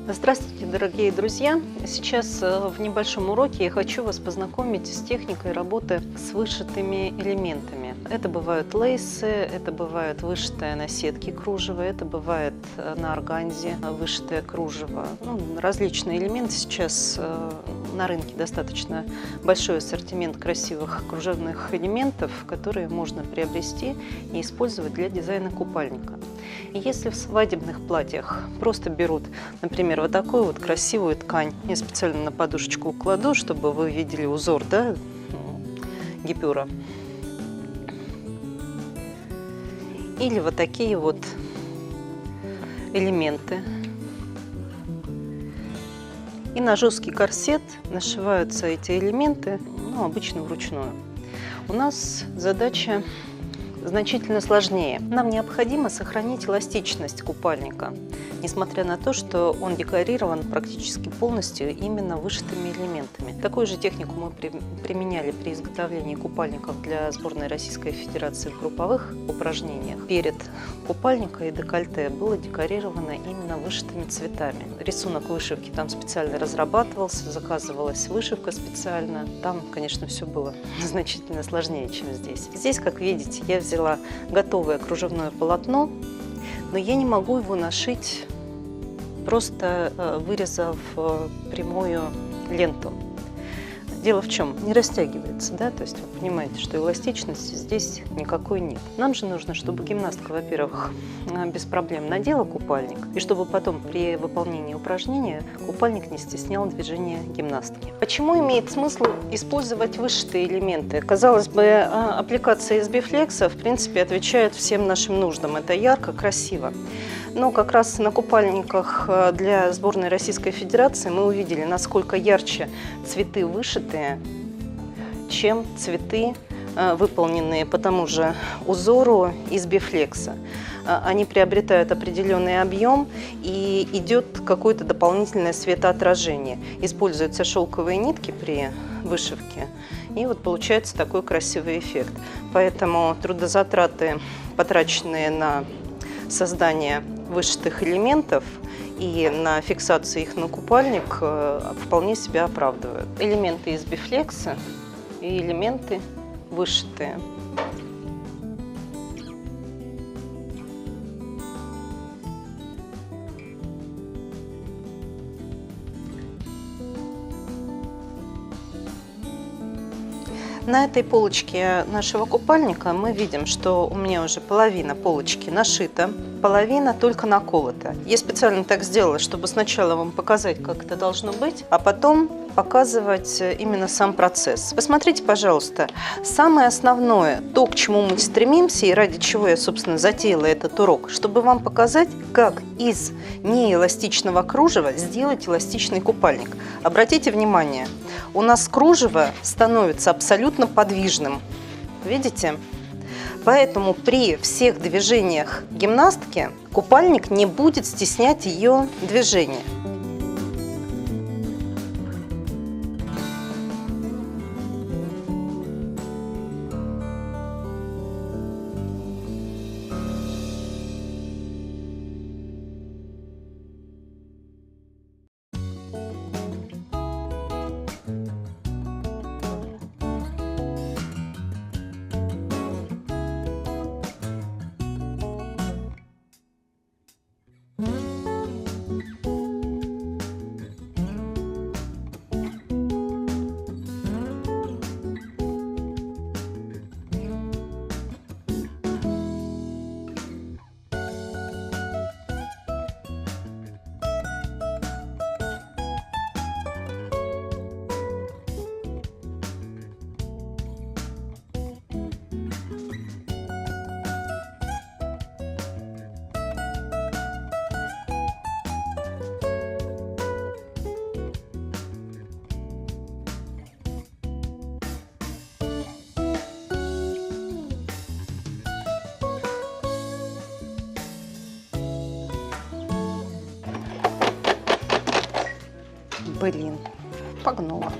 Здравствуйте, дорогие друзья! Сейчас в небольшом уроке я хочу вас познакомить с техникой работы с вышитыми элементами. Это бывают лейсы, это бывает вышитое на сетке кружево, это бывает на органзе вышитое кружево. Различные элементы. Сейчас на рынке достаточно большой ассортимент красивых кружевных элементов, которые можно приобрести и использовать для дизайна купальника. И если в свадебных платьях просто берут, например, вот такую вот красивую ткань, я специально на подушечку укладу, чтобы вы видели узор, да, гипюра. Или вот такие вот элементы. И на жесткий корсет нашиваются эти элементы, обычно вручную. У нас задача значительно сложнее. Нам необходимо сохранить эластичность купальника, несмотря на то, что он декорирован практически полностью именно вышитыми элементами. Такую же технику мы применяли при изготовлении купальников для сборной Российской Федерации в групповых упражнениях. Перед купальником и декольте было декорировано именно вышитыми цветами. Рисунок вышивки там специально разрабатывался, заказывалась вышивка специально. Там, конечно, все было значительно сложнее, чем здесь. Здесь, как видите, я взяла готовое кружевное полотно, но я не могу его нашить, просто вырезав прямую ленту. Дело в чем? Не растягивается, да? То есть вы понимаете, что эластичности здесь никакой нет. Нам же нужно, чтобы гимнастка, во-первых, без проблем надела купальник, и чтобы потом при выполнении упражнения купальник не стеснял движения гимнастки. Почему имеет смысл использовать вышитые элементы? Казалось бы, аппликация SB Flex, в принципе, отвечает всем нашим нуждам. Это ярко, красиво. Но как раз на купальниках для сборной Российской Федерации мы увидели, насколько ярче цветы вышитые, чем цветы, выполненные по тому же узору из бифлекса. Они приобретают определенный объем, и идет какое-то дополнительное светоотражение. Используются шелковые нитки при вышивке, и вот получается такой красивый эффект. Поэтому трудозатраты, потраченные на создание вышитых элементов и на фиксацию их на купальник, вполне себя оправдывают. Элементы из бифлекса и элементы вышитые. На этой полочке нашего купальника мы видим, что у меня уже половина полочки нашита, половина только наколота. Я специально так сделала, чтобы сначала вам показать, как это должно быть, а потом показывать именно сам процесс. Посмотрите, пожалуйста, самое основное, то, к чему мы стремимся и ради чего я, собственно, затеяла этот урок, чтобы вам показать, как из неэластичного кружева сделать эластичный купальник. Обратите внимание, у нас кружево становится абсолютно подвижным. Видите? Поэтому при всех движениях гимнастки купальник не будет стеснять ее движение. Блин, погнула.